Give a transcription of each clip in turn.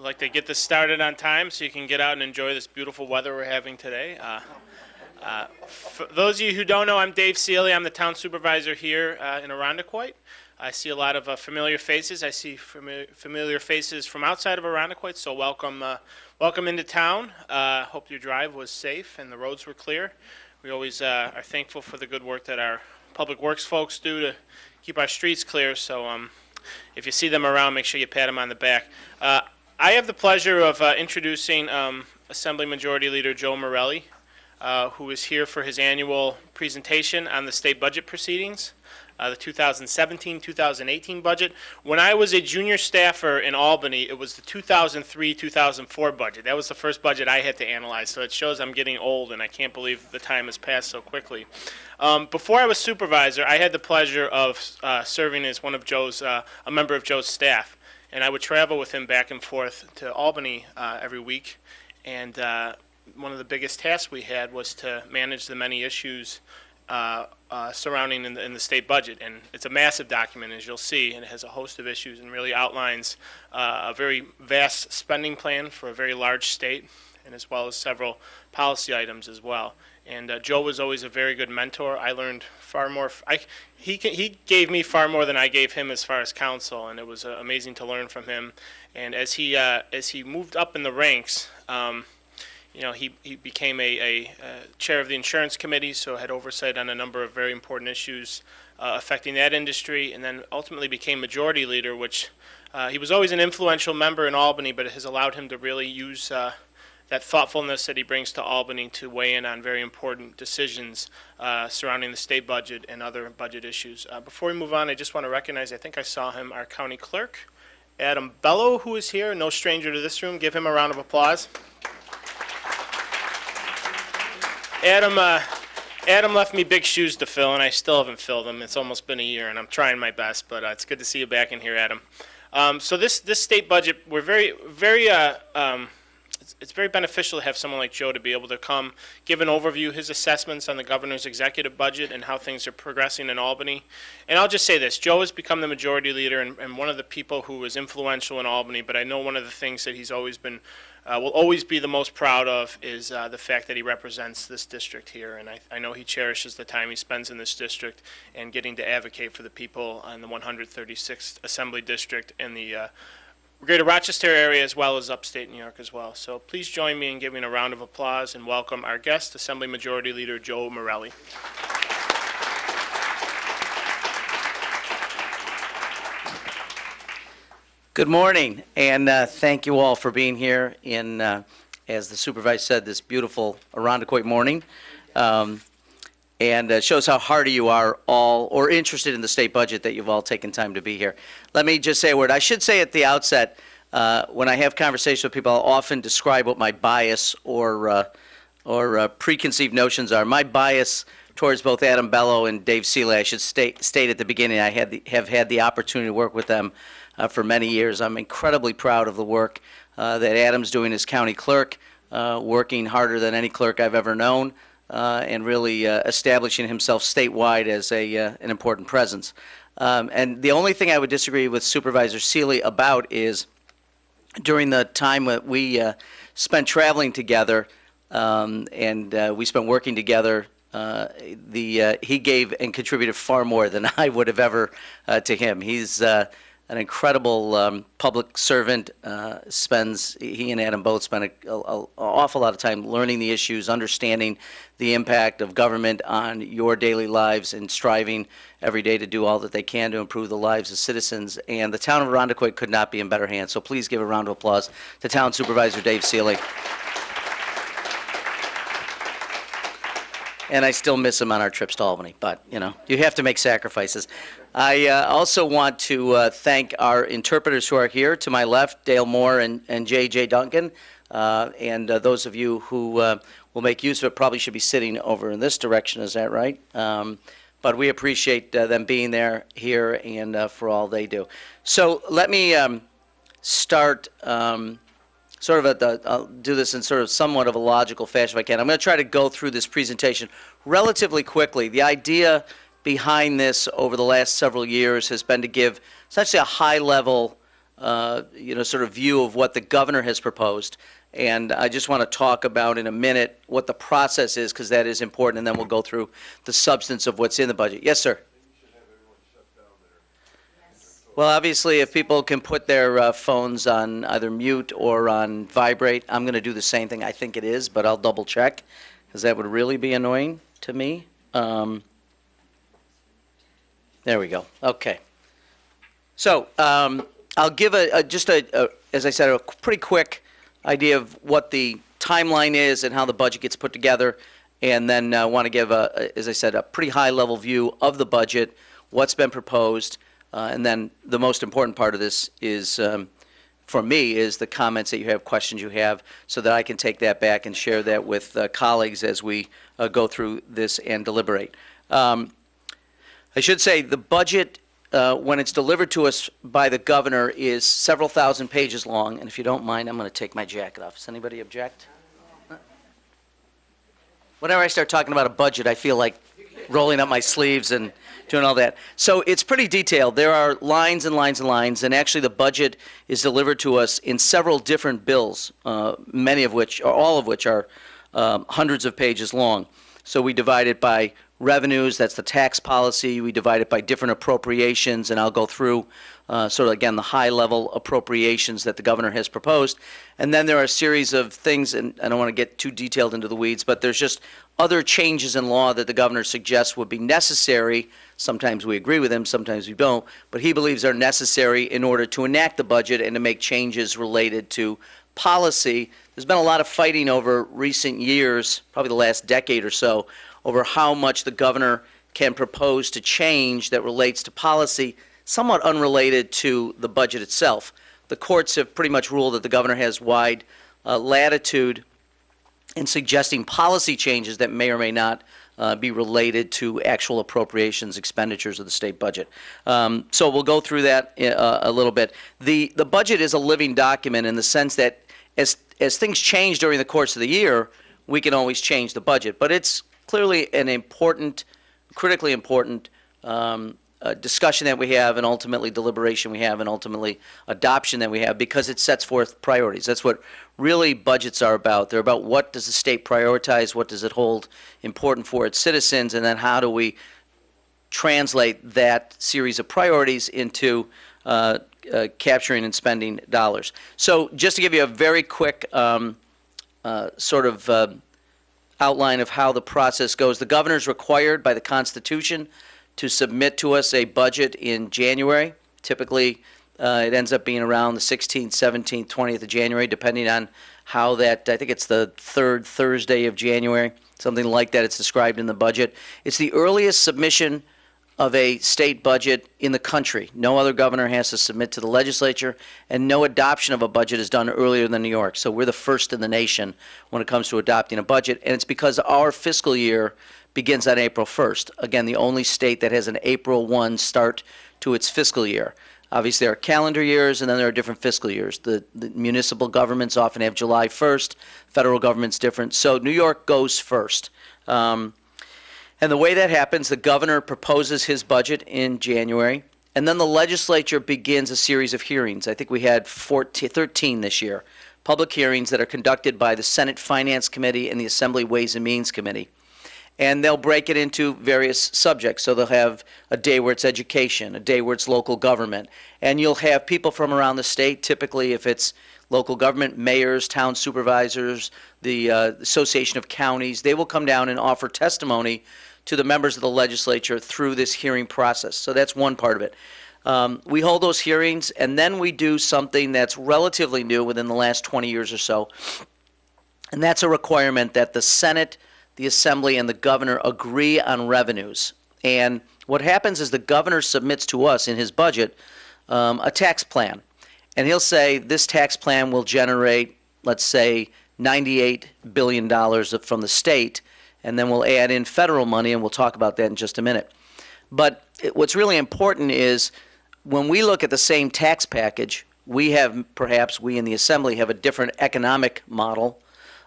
like to get this started on time so you can get out and enjoy this beautiful weather we're having today. For those of you who don't know, I'm Dave Seeley. I'm the town supervisor here in Irondequoit. I see a lot of familiar faces. I see familiar faces from outside of Irondequoit, so welcome into town. Hope your drive was safe and the roads were clear. We always are thankful for the good work that our public works folks do to keep our streets clear, so if you see them around, make sure you pat them on the back. I have the pleasure of introducing Assembly Majority Leader Joe Morelli, who is here for his annual presentation on the state budget proceedings, the 2017-2018 budget. When I was a junior staffer in Albany, it was the 2003-2004 budget. That was the first budget I had to analyze, so it shows I'm getting old, and I can't believe the time has passed so quickly. Before I was supervisor, I had the pleasure of serving as a member of Joe's staff, and I would travel with him back and forth to Albany every week, and one of the biggest tasks we had was to manage the many issues surrounding in the state budget. And it's a massive document, as you'll see, and it has a host of issues and really outlines a very vast spending plan for a very large state, and as well as several policy items as well. And Joe was always a very good mentor. I learned far more. He gave me far more than I gave him as far as counsel, and it was amazing to learn from him. And as he moved up in the ranks, he became a chair of the insurance committee, so had oversight on a number of very important issues affecting that industry, and then ultimately became majority leader, which he was always an influential member in Albany, but it has allowed him to really use that thoughtfulness that he brings to Albany to weigh in on very important decisions surrounding the state budget and other budget issues. Before we move on, I just want to recognize, I think I saw him, our county clerk, Adam Bello, who is here, no stranger to this room. Give him a round of applause. Adam left me big shoes to fill, and I still haven't filled them. It's almost been a year, and I'm trying my best, but it's good to see you back in here, Adam. So this state budget, we're it's very beneficial to have someone like Joe to be able to come, give an overview, his assessments on the governor's executive budget and how things are progressing in Albany. And I'll just say this, Joe has become the majority leader and one of the people who was influential in Albany, but I know one of the things that he's always been, will always be the most proud of is the fact that he represents this district here. And I know he cherishes the time he spends in this district and getting to advocate for the people in the 136th Assembly District and the Greater Rochester area, as well as upstate New York as well. So please join me in giving a round of applause and welcome our guest, Assembly Majority Leader Joe Morelli. Good morning, and thank you all for being here in, as the supervisor said, this beautiful Irondequoit morning. And shows how hardy you are all, or interested in the state budget, that you've all taken time to be here. Let me just say a word. I should say at the outset, when I have conversations with people, I'll often describe what my bias or preconceived notions are. My bias towards both Adam Bello and Dave Seeley, I should state at the beginning, I have had the opportunity to work with them for many years. I'm incredibly proud of the work that Adam's doing as county clerk, working harder than any clerk I've ever known. And really establishing himself statewide as an important presence. And the only thing I would disagree with Supervisor Seeley about is during the time that we spent traveling together and we spent working together, he gave and contributed far more than I would have ever to him. He's an incredible public servant. He and Adam both spend an awful lot of time learning the issues, understanding the impact of government on your daily lives, and striving every day to do all that they can to improve the lives of citizens. And the town of Irondequoit could not be in better hands. So please give a round of applause to Town Supervisor Dave Seeley. And I still miss him on our trips to Albany, but you have to make sacrifices. I also want to thank our interpreters who are here to my left, Dale Moore and J.J. Duncan, and those of you who will make use of it probably should be sitting over in this direction. Is that right? But we appreciate them being here and for all they do. So let me start. I'll do this in sort of somewhat of a logical fashion if I can. I'm going to try to go through this presentation relatively quickly. The idea behind this over the last several years has been to give essentially a high-level sort of view of what the governor has proposed. And I just want to talk about in a minute what the process is, because that is important, and then we'll go through the substance of what's in the budget. Yes, sir. Well, obviously, if people can put their phones on either mute or on vibrate, I'm going to do the same thing. I think it is, but I'll double check, because that would really be annoying to me. There we go. Okay. So I'll give just as I said, a pretty quick idea of what the timeline is and how the budget gets put together, and then want to give, as I said, a pretty high-level view of the budget, what's been proposed, and then the most important part of this is, for me, is the comments that you have, questions you have, so that I can take that back and share that with colleagues as we go through this and deliberate. I should say the budget, when it's delivered to us by the governor, is several thousand pages long, and if you don't mind, I'm going to take my jacket off. Does anybody object? Whenever I start talking about a budget, I feel like rolling up my sleeves and doing all that. So it's pretty detailed. There are lines and lines and lines, and actually the budget is delivered to us in several different bills, many of which, or all of which, are hundreds of pages long. So we divide it by revenues, that's the tax policy. We divide it by different appropriations, and I'll go through sort of, again, the high-level appropriations that the governor has proposed. And then there are a series of things, and I don't want to get too detailed into the weeds, but there's just other changes in law that the governor suggests would be necessary. Sometimes we agree with him, sometimes we don't, but he believes are necessary in order to enact the budget and to make changes related to policy. There's been a lot of fighting over recent years, probably the last decade or so, over how much the governor can propose to change that relates to policy, somewhat unrelated to the budget itself. The courts have pretty much ruled that the governor has wide latitude in suggesting policy changes that may or may not be related to actual appropriations expenditures of the state budget. So we'll go through that a little bit. The budget is a living document in the sense that as things change during the course of the year, we can always change the budget. But it's clearly an important, critically important discussion that we have, and ultimately deliberation we have, and ultimately adoption that we have, because it sets forth priorities. That's what really budgets are about. They're about what does the state prioritize, what does it hold important for its citizens, and then how do we translate that series of priorities into capturing and spending dollars. So just to give you a very quick sort of outline of how the process goes, the governor is required by the Constitution to submit to us a budget in January. Typically, it ends up being around the 16th, 17th, 20th of January, depending on how that, I think it's the third Thursday of January, something like that. It's described in the budget. It's the earliest submission of a state budget in the country. No other governor has to submit to the legislature, and no adoption of a budget is done earlier than New York. So we're the first in the nation when it comes to adopting a budget, and it's because our fiscal year begins on April 1st. Again, the only state that has an April 1 start to its fiscal year. Obviously, there are calendar years, and then there are different fiscal years. The municipal governments often have July 1st. Federal government's different. So New York goes first. And the way that happens, the governor proposes his budget in January, and then the legislature begins a series of hearings. I think we had 13 this year, public hearings that are conducted by the Senate Finance Committee and the Assembly Ways and Means Committee. And they'll break it into various subjects. So they'll have a day where it's education, a day where it's local government. And you'll have people from around the state, typically if it's local government, mayors, town supervisors, the Association of Counties. They will come down and offer testimony to the members of the legislature through this hearing process. So that's one part of it. We hold those hearings, and then we do something that's relatively new within the last 20 years or so. And that's a requirement that the Senate, the Assembly, and the governor agree on revenues. And what happens is the governor submits to us in his budget a tax plan. And he'll say this tax plan will generate, let's say, $98 billion from the state, and then we'll add in federal money, and we'll talk about that in just a minute. But what's really important is when we look at the same tax package, we have, perhaps we in the Assembly have a different economic model.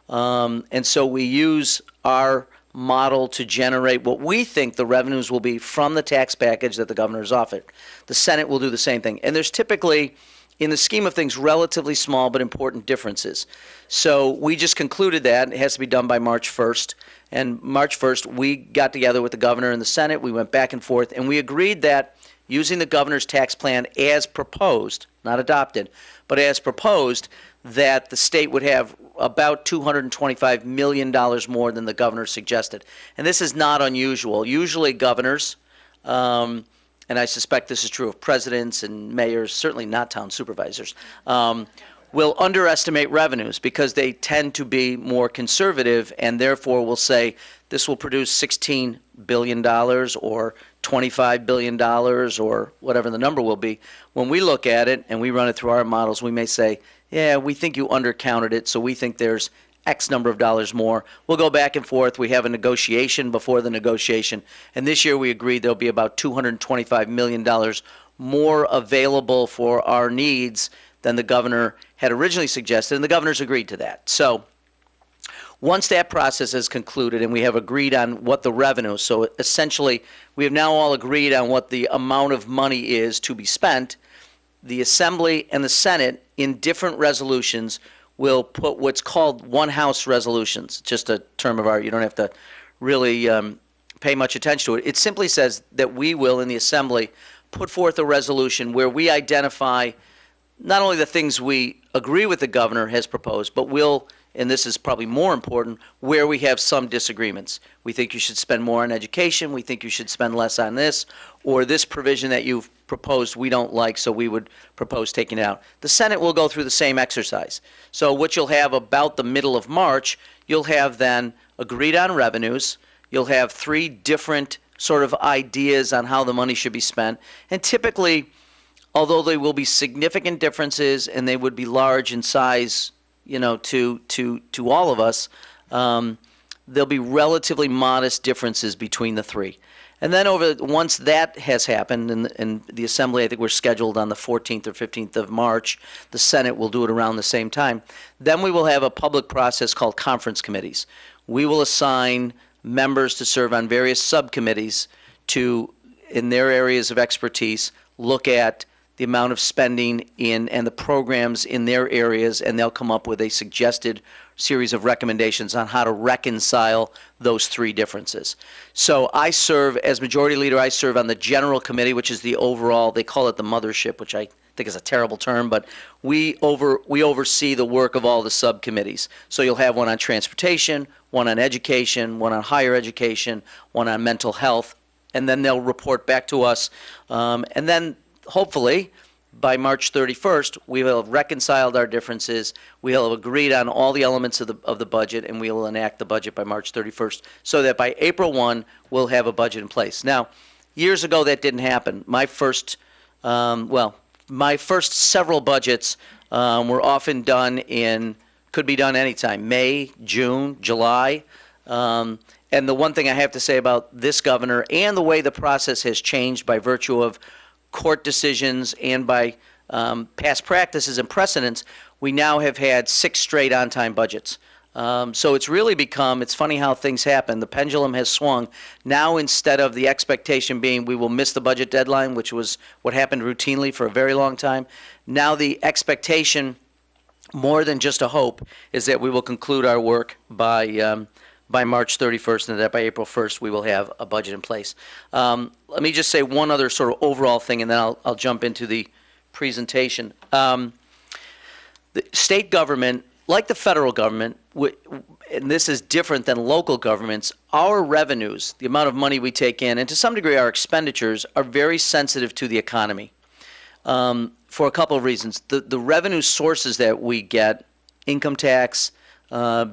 And so we use our model to generate what we think the revenues will be from the tax package that the governor's offered. The Senate will do the same thing. And there's typically in the scheme of things, relatively small but important differences. So we just concluded that it has to be done by March 1st. And March 1st, we got together with the governor and the Senate. We went back and forth, and we agreed that using the governor's tax plan as proposed, not adopted, but as proposed, that the state would have about $225 million more than the governor suggested. And this is not unusual. Usually governors, and I suspect this is true of presidents and mayors, certainly not town supervisors, will underestimate revenues because they tend to be more conservative and therefore will say this will produce $16 billion or $25 billion or whatever the number will be. When we look at it and we run it through our models, we may say, yeah, we think you undercounted it, so we think there's X number of dollars more. We'll go back and forth. We have a negotiation before the negotiation. And this year we agreed there'll be about $225 million more available for our needs than the governor had originally suggested, and the governor's agreed to that. So once that process is concluded and we have agreed on what the revenue, so essentially we have now all agreed on what the amount of money is to be spent, the Assembly and the Senate in different resolutions will put what's called one-house resolutions, just a term of art. You don't have to really pay much attention to it. It simply says that we will, in the Assembly, put forth a resolution where we identify not only the things we agree with the governor has proposed, but we'll, and this is probably more important, where we have some disagreements. We think you should spend more on education, we think you should spend less on this, or this provision that you've proposed we don't like, so we would propose taking it out. The Senate will go through the same exercise. So what you'll have about the middle of March, you'll have then agreed on revenues, you'll have 3 different sort of ideas on how the money should be spent, and typically, although there will be significant differences and they would be large in size, you know, to all of us, there'll be relatively modest differences between the 3. And then once that has happened, and the Assembly, I think we're scheduled on the 14th or 15th of March, the Senate will do it around the same time, then we will have a public process called conference committees. We will assign members to serve on various subcommittees to, in their areas of expertise, look at the amount of spending and the programs in their areas, and they'll come up with a suggested series of recommendations on how to reconcile those 3 differences. So I serve, as Majority Leader, I serve on the General Committee, which is the overall, they call it the mothership, which I think is a terrible term, but we oversee the work of all the subcommittees. So you'll have one on transportation, one on education, one on higher education, one on mental health, and then they'll report back to us, and then hopefully, by March 31st, we will have reconciled our differences, we will have agreed on all the elements of the budget, and we will enact the budget by March 31st, so that by April 1, we'll have a budget in place. Now, years ago, that didn't happen. My first several budgets were often could be done anytime, May, June, July. And the one thing I have to say about this governor and the way the process has changed by virtue of court decisions and by past practices and precedents, we now have had 6 straight on-time budgets. So it's really become, it's funny how things happen. The pendulum has swung. Now, instead of the expectation being we will miss the budget deadline, which was what happened routinely for a very long time, now the expectation, more than just a hope, is that we will conclude our work by March 31st, and that by April 1st we will have a budget in place. Let me just say one other sort of overall thing, and then I'll jump into the presentation. The state government, like the federal government, and this is different than local governments, our revenues, the amount of money we take in, and to some degree our expenditures, are very sensitive to the economy for a couple of reasons. The revenue sources that we get, income tax,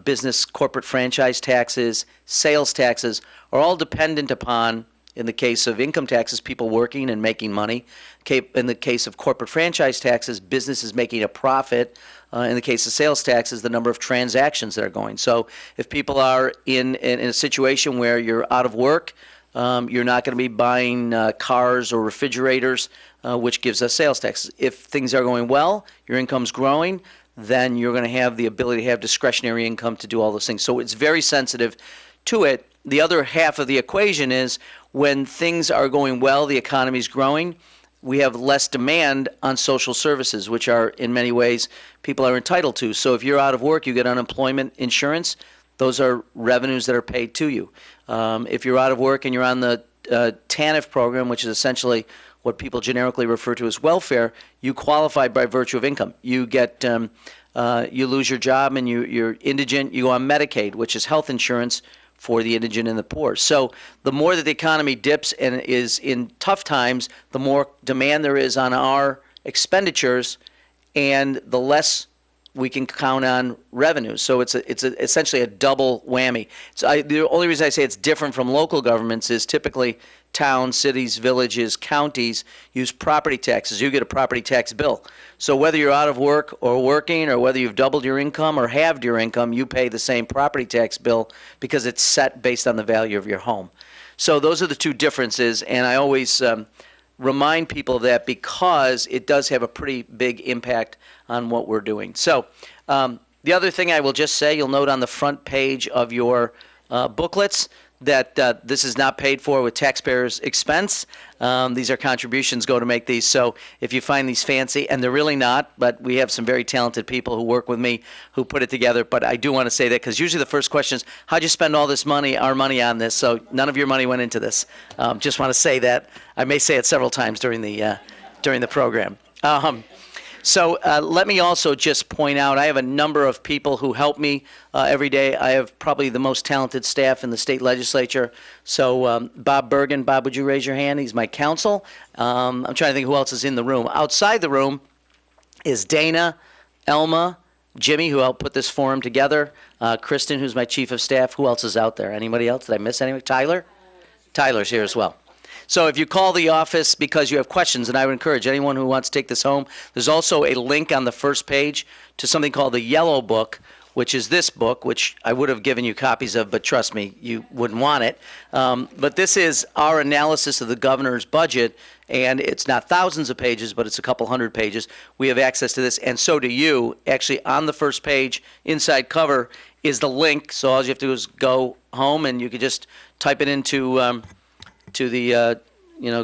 business corporate franchise taxes, sales taxes, are all dependent upon, in the case of income taxes, people working and making money. In the case of corporate franchise taxes, businesses making a profit. In the case of sales taxes, the number of transactions that are going. So if people are in a situation where you're out of work, you're not going to be buying cars or refrigerators, which gives us sales taxes. If things are going well, your income's growing, then you're going to have the ability to have discretionary income to do all those things. So it's very sensitive to it. The other half of the equation is when things are going well, the economy's growing, we have less demand on social services, which are in many ways people are entitled to. So if you're out of work, you get unemployment insurance. Those are revenues that are paid to you. If you're out of work and you're on the TANF program, which is essentially what people generically refer to as welfare, you qualify by virtue of income. You get, you lose your job and you're indigent, you go on Medicaid, which is health insurance for the indigent and the poor. So the more that the economy dips and is in tough times, the more demand there is on our expenditures and the less we can count on revenue. So it's essentially a double whammy. So the only reason I say it's different from local governments is typically towns, cities, villages, counties use property taxes. You get a property tax bill. So whether you're out of work or working, or whether you've doubled your income or halved your income, you pay the same property tax bill because it's set based on the value of your home. So those are the two differences, and I always remind people of that because it does have a pretty big impact on what we're doing. So the other thing I will just say, you'll note on the front page of your booklets that this is not paid for with taxpayers' expense. These are contributions go to make these. So if you find these fancy, and they're really not, but we have some very talented people who work with me who put it together. But I do want to say that because usually the first question is, how'd you spend all this money, our money on this? So none of your money went into this. Just want to say that. I may say it several times during the program. So let me also just point out, I have a number of people who help me every day. I have probably the most talented staff in the state legislature. So Bob Bergen, Bob, would you raise your hand? He's my counsel. I'm trying to think who else is in the room. Outside the room is Dana, Elma, Jimmy, who helped put this forum together, Kristen, who's my chief of staff. Who else is out there? Anybody else? Did I miss anyone? Tyler? Tyler's here as well. So if you call the office because you have questions, and I would encourage anyone who wants to take this home, there's also a link on the first page to something called the Yellow Book, which is this book, which I would have given you copies of, but trust me, you wouldn't want it. But this is our analysis of the governor's budget, and it's not thousands of pages, but it's a couple hundred pages. We have access to this, and so do you. Actually, on the first page, inside cover, is the link. So all you have to do is go home, and you can just type it into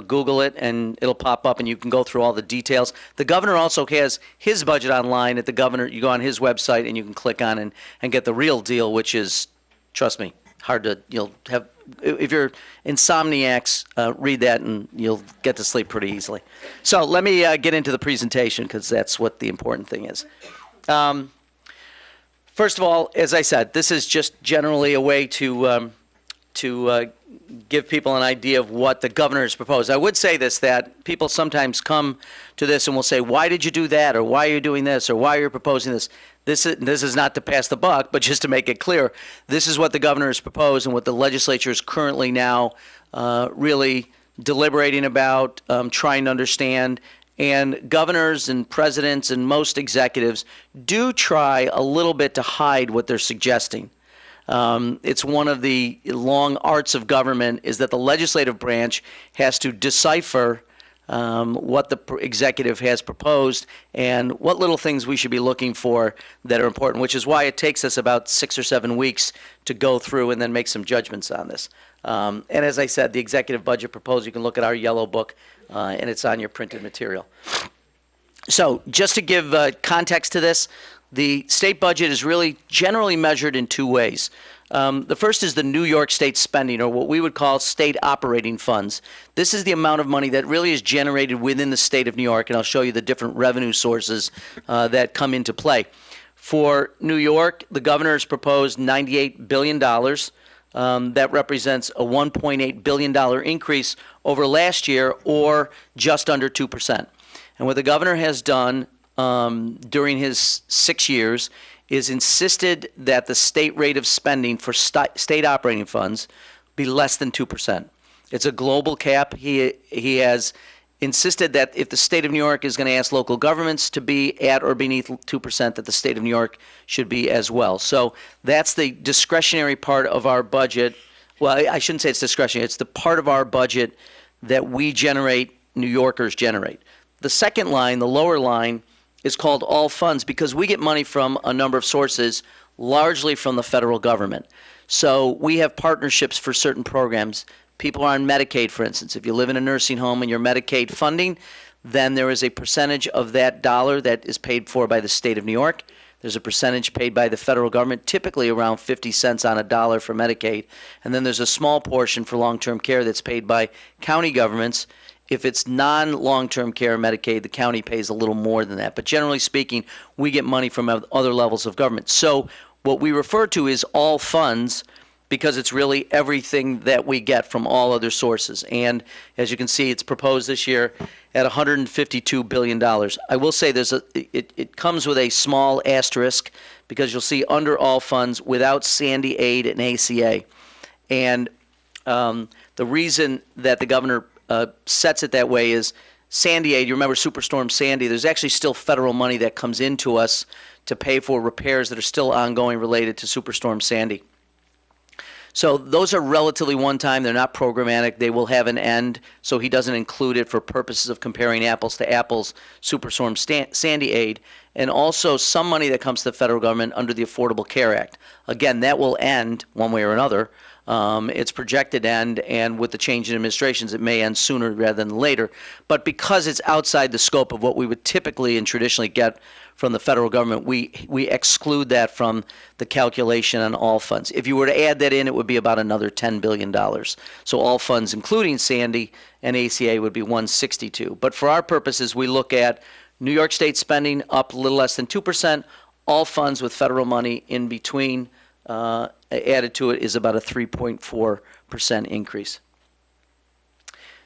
Google it, and it'll pop up, and you can go through all the details. The governor also has his budget online at the governor. You go on his website, and you can click on and get the real deal, which is, trust me, hard to, you'll have, if you're insomniacs, read that, and you'll get to sleep pretty easily. So let me get into the presentation, because that's what the important thing is. First of all, as I said, this is just generally a way to give people an idea of what the governor has proposed. I would say this, that people sometimes come to this and will say, why did you do that, or why are you doing this, or why are you proposing this? This is not to pass the buck, but just to make it clear, this is what the governor has proposed and what the legislature is currently now really deliberating about, trying to understand. And governors and presidents and most executives do try a little bit to hide what they're suggesting. It's one of the long arts of government is that the legislative branch has to decipher what the executive has proposed and what little things we should be looking for that are important, which is why it takes us about 6 or 7 weeks to go through and then make some judgments on this. And as I said, the executive budget proposal, you can look at our yellow book, and it's on your printed material. So just to give context to this, the state budget is really generally measured in 2 ways. The first is the New York State spending, or what we would call state operating funds. This is the amount of money that really is generated within the state of New York, and I'll show you the different revenue sources that come into play. For New York, the governor has proposed $98 billion. That represents a $1.8 billion increase over last year, or just under 2%. And what the governor has done during his 6 years is insisted that the state rate of spending for state operating funds be less than 2%. It's a global cap. He has insisted that if the state of New York is going to ask local governments to be at or beneath 2%, that the state of New York should be as well. So that's the discretionary part of our budget. Well, I shouldn't say it's discretionary. It's the part of our budget that we generate, New Yorkers generate. The second line, the lower line, is called all funds because we get money from a number of sources, largely from the federal government. So we have partnerships for certain programs. people are on Medicaid, for instance, if you live in a nursing home and you're Medicaid funding, then there is a percentage of that dollar that is paid for by the state of New York. There's a percentage paid by the federal government, typically around 50 cents on a dollar for Medicaid. And then there's a small portion for long-term care that's paid by county governments. If it's non-long-term care Medicaid, the county pays a little more than that. But generally speaking, we get money from other levels of government. So what we refer to is all funds, because it's really everything that we get from all other sources. And as you can see, it's proposed this year at $152 billion. I will say it comes with a small asterisk, because you'll see under all funds without Sandy aid and ACA. And the reason that the governor sets it that way is Sandy aid, you remember Superstorm Sandy, there's actually still federal money that comes into us to pay for repairs that are still ongoing related to Superstorm Sandy. So those are relatively one-time. They're not programmatic. They will have an end, so he doesn't include it for purposes of comparing apples to apples, Superstorm Sandy aid, and also some money that comes to the federal government under the Affordable Care Act. Again, that will end one way or another. It's projected end, and with the change in administrations, it may end sooner rather than later. But because it's outside the scope of what we would typically and traditionally get from the federal government, we exclude that from the calculation on all funds. If you were to add that in, it would be about another $10 billion. So all funds, including Sandy and ACA, would be $162. But for our purposes, we look at New York State spending up a little less than 2%. All funds with federal money in between added to it is about a 3.4% increase.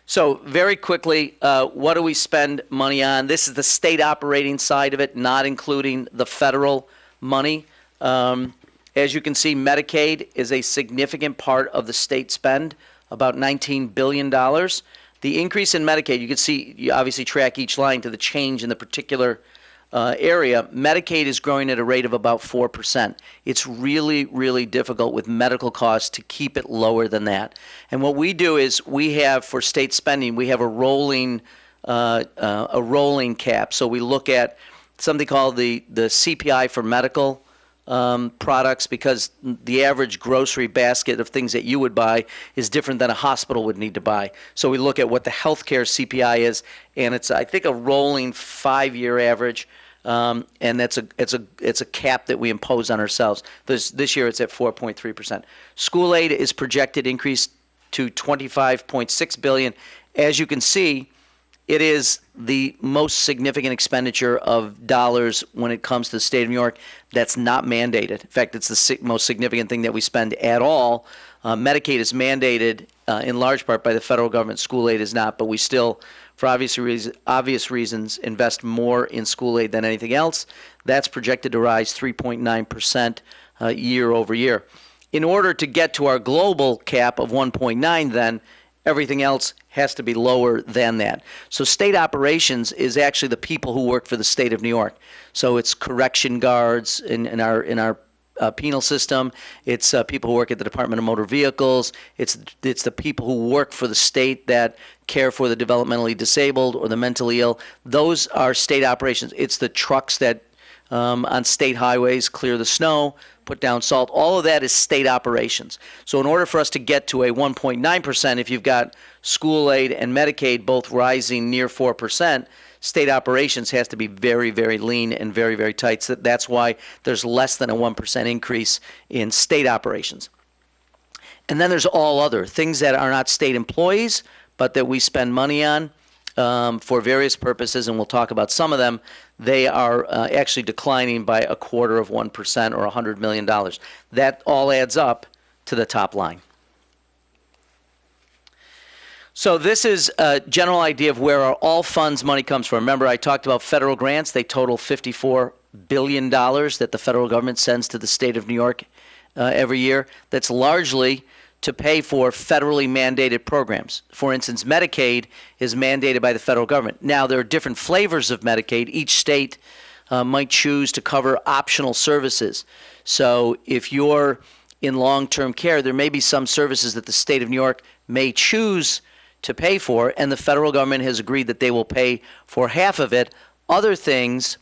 So very quickly, what do we spend money on? This is the state operating side of it, not including the federal money. As you can see, Medicaid is a significant part of the state spend, about $19 billion. The increase in Medicaid, you can see, you obviously track each line to the change in the particular area. Medicaid is growing at a rate of about 4%. It's really, really difficult with medical costs to keep it lower than that. And what we do is we have, for state spending, we have a rolling cap. So we look at something called the CPI for medical products, because the average grocery basket of things that you would buy is different than a hospital would need to buy. So we look at what the healthcare CPI is, and it's, I think, a rolling 5-year average, and it's a cap that we impose on ourselves. This year it's at 4.3%. School aid is projected increase to $25.6 billion. As you can see, it is the most significant expenditure of dollars when it comes to the state of New York that's not mandated. In fact, it's the most significant thing that we spend at all. Medicaid is mandated in large part by the federal government. School aid is not, but we still, for obvious reasons, invest more in school aid than anything else. That's projected to rise 3.9% year over year. In order to get to our global cap of 1.9, then, everything else has to be lower than that. So state operations is actually the people who work for the state of New York. So it's correction guards in our penal system. It's people who work at the Department of Motor Vehicles. It's the people who work for the state that care for the developmentally disabled or the mentally ill. Those are state operations. It's the trucks that on state highways clear the snow, put down salt. All of that is state operations. So in order for us to get to a 1.9%, if you've got school aid and Medicaid both rising near 4%, state operations has to be very, very lean and very, very tight. So that's why there's less than a 1% increase in state operations. And then there's all other things that are not state employees, but that we spend money on for various purposes, and we'll talk about some of them. They are actually declining by 0.25% or $100 million. That all adds up to the top line. So this is a general idea of where our all funds money comes from. Remember, I talked about federal grants. They total $54 billion that the federal government sends to the state of New York every year. That's largely to pay for federally mandated programs. For instance, Medicaid is mandated by the federal government. Now, there are different flavors of Medicaid. Each state might choose to cover optional services. So if you're in long-term care, there may be some services that the state of New York may choose to pay for, and the federal government has agreed that they will pay for half of it. Other things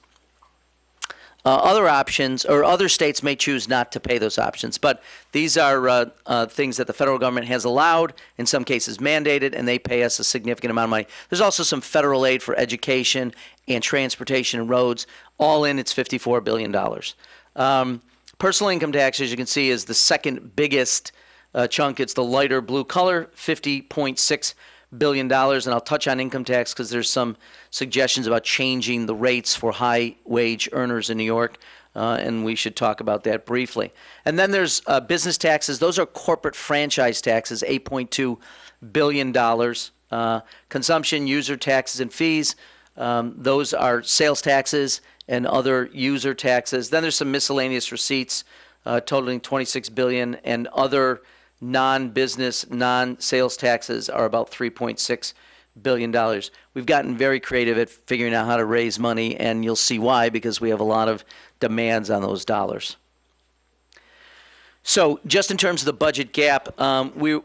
Other options, or other states may choose not to pay those options, but these are things that the federal government has allowed, in some cases mandated, and they pay us a significant amount of money. There's also some federal aid for education and transportation and roads. All in, it's $54 billion. Personal income tax, as you can see, is the second biggest chunk. It's the lighter blue color, $50.6 billion. And I'll touch on income tax because there's some suggestions about changing the rates for high wage earners in New York. And we should talk about that briefly. And then there's business taxes. Those are corporate franchise taxes, $8.2 billion. Consumption, user taxes, and fees. Those are sales taxes and other user taxes. Then there's some miscellaneous receipts totaling $26 billion, and other non-business, non-sales taxes are about $3.6 billion. We've gotten very creative at figuring out how to raise money, and you'll see why, because we have a lot of demands on those dollars. So just in terms of the budget gap, we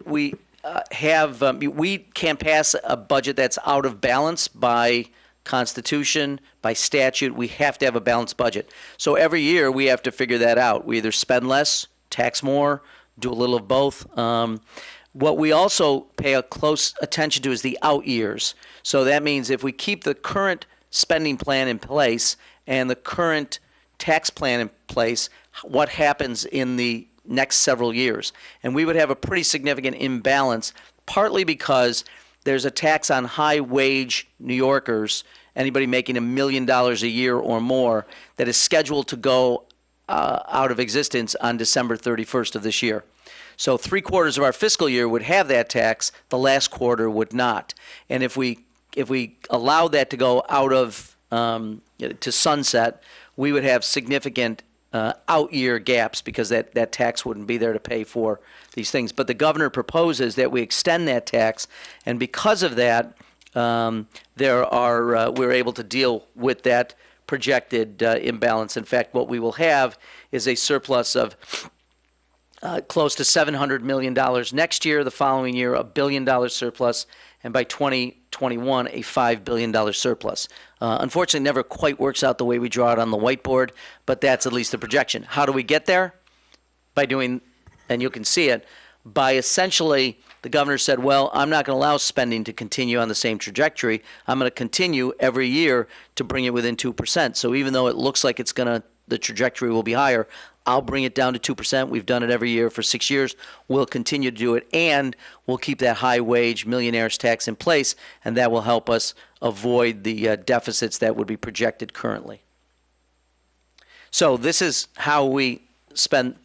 can't pass a budget that's out of balance by Constitution, by statute. We have to have a balanced budget. So every year we have to figure that out. We either spend less, tax more, do a little of both. What we also pay a close attention to is the out years. So that means if we keep the current spending plan in place and the current tax plan in place, what happens in the next several years? And we would have a pretty significant imbalance, partly because there's a tax on high wage New Yorkers, anybody making $1 million a year or more, that is scheduled to go out of existence on December 31st of this year. So 3/4 of our fiscal year would have that tax, the last quarter would not. And if we allow that to go out of, to sunset, we would have significant out year gaps because that tax wouldn't be there to pay for these things. But the governor proposes that we extend that tax, and because of that, we're able to deal with that projected imbalance. In fact, what we will have is a surplus of close to $700 million next year. The following year, $1 billion surplus, and by 2021, a $5 billion surplus. Unfortunately, it never quite works out the way we draw it on the whiteboard, but that's at least the projection. How do we get there? By doing, and you can see it, by essentially, the governor said, well, I'm not going to allow spending to continue on the same trajectory. I'm going to continue every year to bring it within 2%. So even though it looks like the trajectory will be higher, I'll bring it down to 2%. We've done it every year for 6 years. We'll continue to do it, and we'll keep that high wage millionaires tax in place, and that will help us avoid the deficits that would be projected currently. So this is how we spend,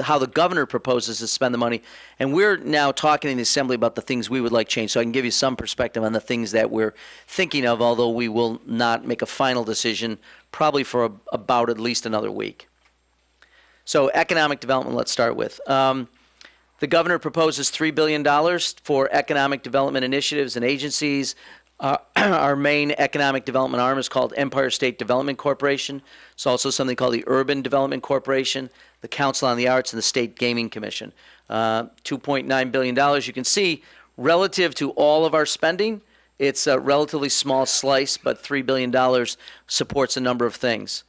how the governor proposes to spend the money, and we're now talking in the assembly about the things we would like changed. So I can give you some perspective on the things that we're thinking of, although we will not make a final decision probably for about at least another week. So economic development, let's start with. The governor proposes $3 billion for economic development initiatives and agencies. Our main economic development arm is called Empire State Development Corporation. It's also something called the Urban Development Corporation, the Council on the Arts, and the State Gaming Commission. $2.9 billion. You can see, relative to all of our spending, it's a relatively small slice, but $3 billion supports a number of things.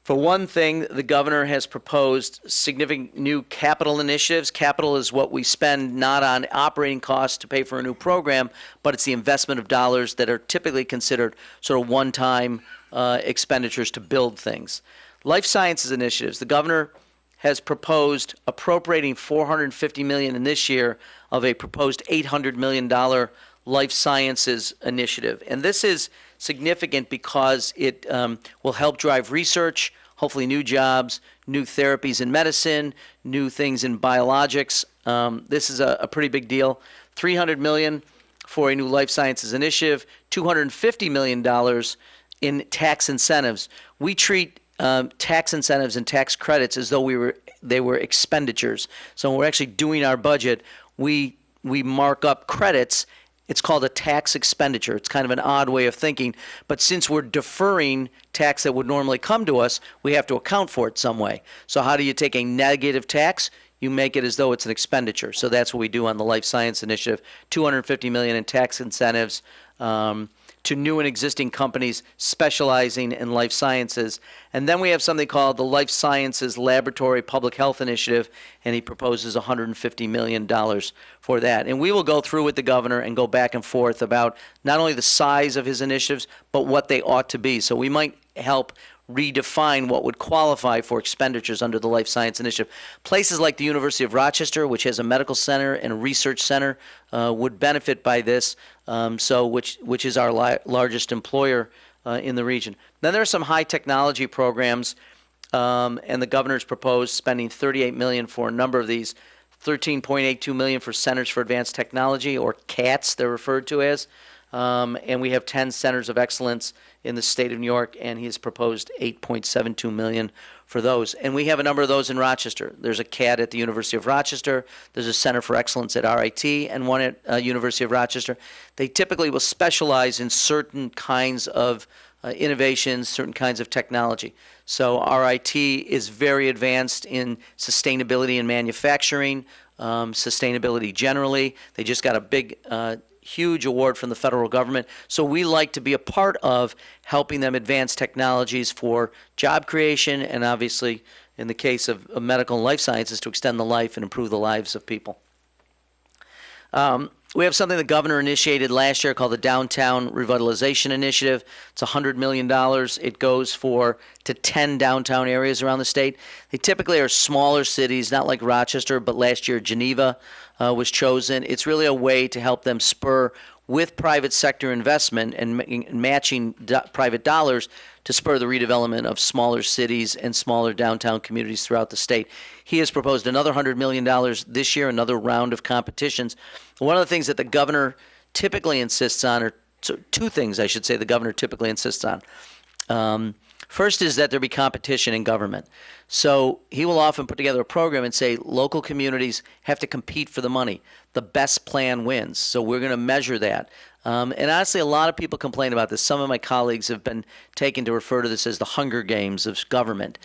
For one thing, the governor has proposed significant new capital initiatives. Capital is what we spend not on operating costs to pay for a new program, but it's the investment of dollars that are typically considered sort of one-time expenditures to build things. Life sciences initiatives. The governor has proposed appropriating $450 million in this year of a proposed $800 million life sciences initiative. And this is significant because it will help drive research, hopefully new jobs, new therapies in medicine, new things in biologics. This is a pretty big deal. $300 million for a new life sciences initiative, $250 million in tax incentives. We treat tax incentives and tax credits as though they were expenditures. So when we're actually doing our budget, we mark up credits. It's called a tax expenditure. It's kind of an odd way of thinking, but since we're deferring tax that would normally come to us, we have to account for it some way. So how do you take a negative tax? You make it as though it's an expenditure. So that's what we do on the Life Science Initiative. $250 million in tax incentives, to new and existing companies specializing in life sciences. And then we have something called the Life Sciences Laboratory Public Health Initiative, and he proposes $150 million for that. And we will go through with the governor and go back and forth about not only the size of his initiatives, but what they ought to be. So we might help redefine what would qualify for expenditures under the Life Science Initiative. Places like the University of Rochester, which has a medical center and a research center, would benefit by this, which is our largest employer in the region. Then there are some high technology programs, and the governor's proposed spending $38 million for a number of these. $13.82 million for Centers for Advanced Technology, or CATS, they're referred to as. And we have 10 centers of excellence in the state of New York, and he has proposed $8.72 million for those. And we have a number of those in Rochester. There's a CAD at the University of Rochester. There's a Center for Excellence at RIT and one at University of Rochester. They typically will specialize in certain kinds of innovations, certain kinds of technology. So RIT is very advanced in sustainability in manufacturing, sustainability generally. They just got a big huge award from the federal government. So we like to be a part of helping them advance technologies for job creation and obviously, in the case of medical and life sciences, to extend the life and improve the lives of people. We have something the governor initiated last year called the Downtown Revitalization Initiative. It's $100 million. It goes to 10 downtown areas around the state. They typically are smaller cities, not like Rochester, but last year Geneva was chosen. It's really a way to help them spur with private sector investment and matching private dollars to spur the redevelopment of smaller cities and smaller downtown communities throughout the state. He has proposed another $100 million this year, another round of competitions. One of the things that the governor typically insists on, or two things I should say the governor typically insists on. First is that there be competition in government. So he will often put together a program and say local communities have to compete for the money. The best plan wins. So we're going to measure that. And honestly, a lot of people complain about this. Some of my colleagues have been taken to refer to this as the Hunger Games of government.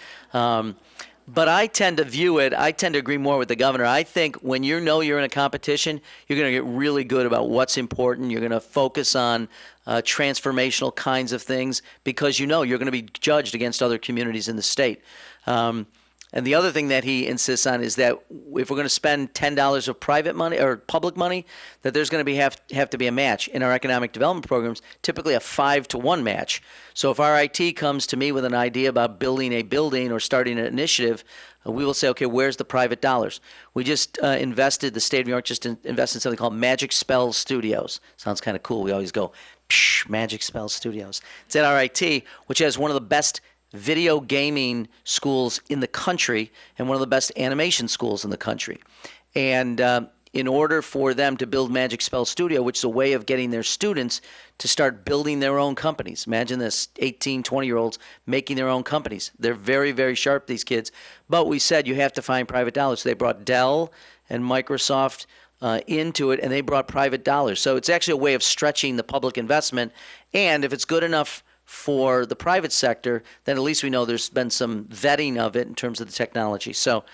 But I tend to agree more with the governor. I think when you know you're in a competition, you're going to get really good about what's important. You're going to focus on transformational kinds of things because you know you're going to be judged against other communities in the state. And the other thing that he insists on is that if we're going to spend $10 of private money or public money, that there's going to have to be a match. In our economic development programs, typically a 5-to-1 match. So if RIT comes to me with an idea about building a building or starting an initiative, we will say, okay, where's the private dollars? We just the state of New York just invested in something called Magic Spell Studios. Sounds kind of cool. We always go, psh, Magic Spell Studios. It's at RIT, which has one of the best video gaming schools in the country and one of the best animation schools in the country. And in order for them to build Magic Spell Studio, which is a way of getting their students to start building their own companies. Imagine this, 18, 20-year-olds making their own companies. They're very, very sharp, these kids. But we said you have to find private dollars. So they brought Dell and Microsoft into it, and they brought private dollars. So it's actually a way of stretching the public investment. And if it's good enough for the private sector, then at least we know there's been some vetting of it in terms of the technology. So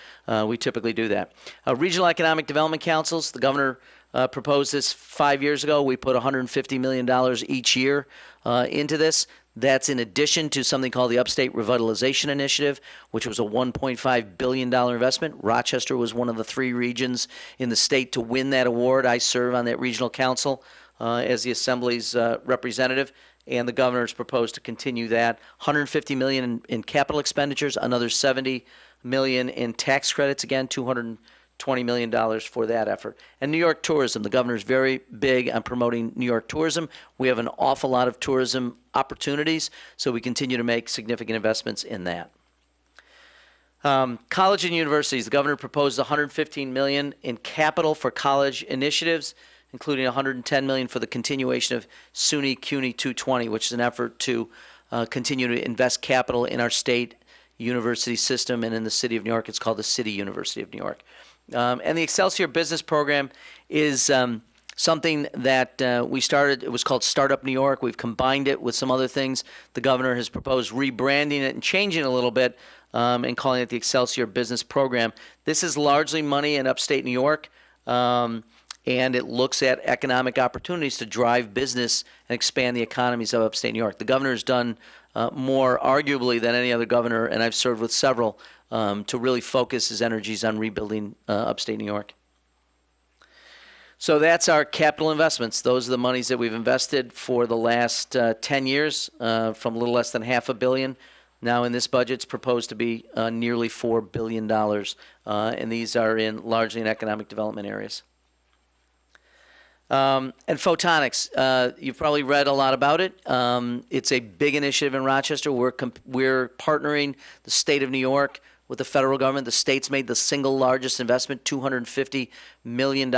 we typically do that. Regional Economic Development Councils, the governor proposed this 5 years ago. We put $150 million each year into this. That's in addition to something called the Upstate Revitalization Initiative, which was a $1.5 billion investment. Rochester was one of the 3 regions in the state to win that award. I serve on that regional council as the Assembly's representative. And the governor has proposed to continue that. $150 million in capital expenditures, another $70 million in tax credits, again, $220 million for that effort. And New York tourism, the governor's very big on promoting New York tourism. We have an awful lot of tourism opportunities, so we continue to make significant investments in that. College and universities, the governor proposed $115 million in capital for college initiatives, including $110 million for the continuation of SUNY CUNY 220, which is an effort to continue to invest capital in our state university system, and in the city of New York, it's called the City University of New York. And the Excelsior Business Program is something that we started. It was called Startup New York. We've combined it with some other things. The governor has proposed rebranding it and changing it a little bit and calling it the Excelsior Business Program. This is largely money in upstate New York. and it looks at economic opportunities to drive business and expand the economies of upstate New York. The governor's done more, arguably, than any other governor, and I've served with several, to really focus his energies on rebuilding upstate New York. So that's our capital investments. Those are the monies that we've invested for the last 10 years, from a little less than $500 million. Now in this budget, it's proposed to be nearly $4 billion, and these are largely in economic development areas. And photonics, you've probably read a lot about it. It's a big initiative in Rochester. We're partnering the state of New York with the federal government. The state's made the single largest investment, $250 million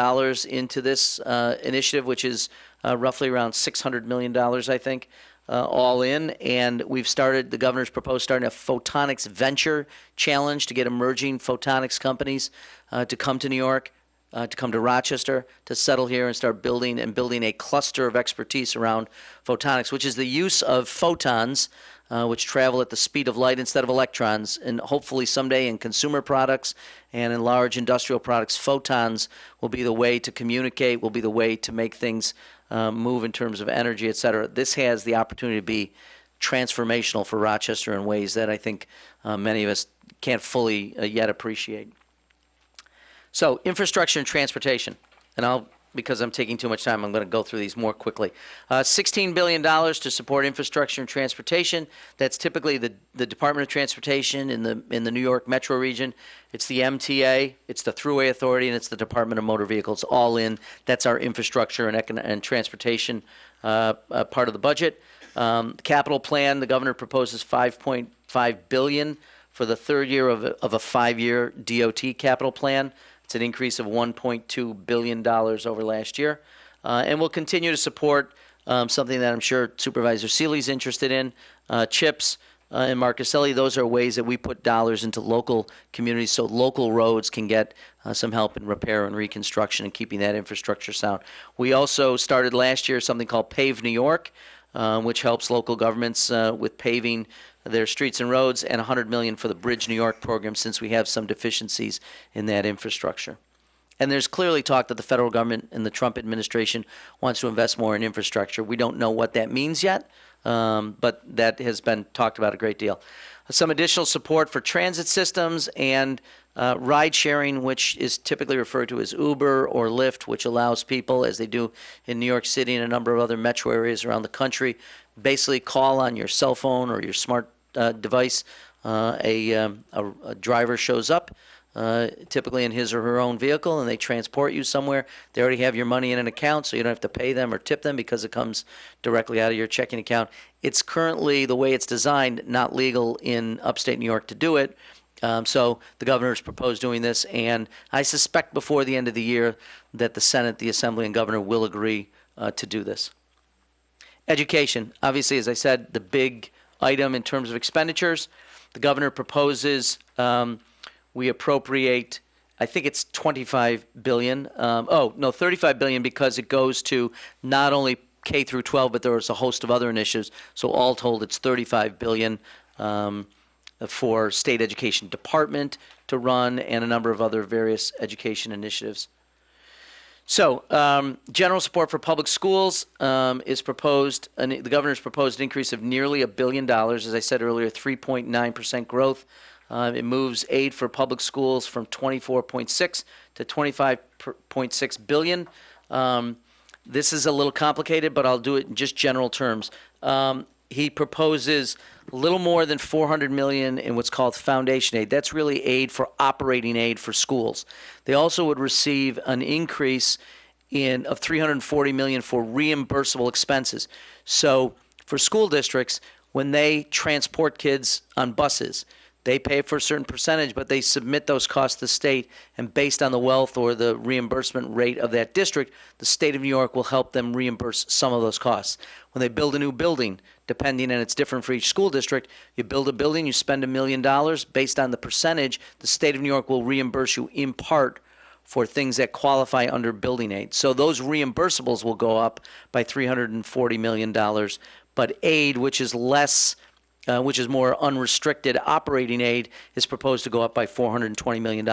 into this initiative, which is roughly around $600 million, I think, all in. And the governor's proposed starting a photonics venture challenge to get emerging photonics companies to come to New York, to come to Rochester, to settle here and start building a cluster of expertise around photonics, which is the use of photons, which travel at the speed of light instead of electrons, and hopefully someday in consumer products and in large industrial products, photons will be the way to communicate, will be the way to make things move in terms of energy, et cetera. This has the opportunity to be transformational for Rochester in ways that I think many of us can't fully yet appreciate. So, infrastructure and transportation, and because I'm taking too much time, I'm going to go through these more quickly. $16 billion to support infrastructure and transportation. That's typically the Department of Transportation in the New York metro region. It's the MTA, it's the Thruway Authority, and it's the Department of Motor Vehicles, all in. That's our infrastructure and transportation part of the budget. Capital plan, the governor proposes $5.5 billion for the third year of a 5-year DOT capital plan. It's an increase of $1.2 billion over last year. And we'll continue to support something that I'm sure Supervisor Seeley's interested in, CHIPS and Marcuselli. Those are ways that we put dollars into local communities so local roads can get some help in repair and reconstruction and keeping that infrastructure sound. We also started last year something called Pave New York, which helps local governments with paving their streets and roads, and $100 million for the Bridge New York program, since we have some deficiencies in that infrastructure. And there's clearly talk that the federal government and the Trump administration wants to invest more in infrastructure. We don't know what that means yet, but that has been talked about a great deal. Some additional support for transit systems and ride sharing, which is typically referred to as Uber or Lyft, which allows people, as they do in New York City and a number of other metro areas around the country, basically call on your cell phone or your smart device. A driver shows up, typically in his or her own vehicle, and they transport you somewhere. They already have your money in an account, so you don't have to pay them or tip them because it comes directly out of your checking account. It's currently, the way it's designed, not legal in upstate New York to do it. So the governor's proposed doing this, and I suspect before the end of the year that the Senate, the Assembly, and governor will agree to do this. Education, obviously, as I said, the big item in terms of expenditures. The governor proposes we appropriate, I think it's $25 billion. $35 billion, because it goes to not only K through 12, but there's a host of other initiatives. So all told, it's $35 billion for state education department to run, and a number of other various education initiatives. So, general support for public schools is proposed, and the governor's proposed an increase of nearly $1 billion. As I said earlier, 3.9% growth. It moves aid for public schools from 24.6 to 25.6 billion. This is a little complicated, but I'll do it in just general terms. He proposes a little more than $400 million in what's called foundation aid. That's really aid for operating aid for schools. They also would receive an increase of $340 million for reimbursable expenses. So for school districts, when they transport kids on buses, they pay for a certain percentage, but they submit those costs to the state, and based on the wealth or the reimbursement rate of that district, the state of New York will help them reimburse some of those costs. When they build a new building, depending, and it's different for each school district, you build a building, you spend $1 million, based on the percentage, the state of New York will reimburse you in part for things that qualify under building aid. So those reimbursables will go up by $340 million, but aid, which is more unrestricted operating aid, is proposed to go up by $420 million.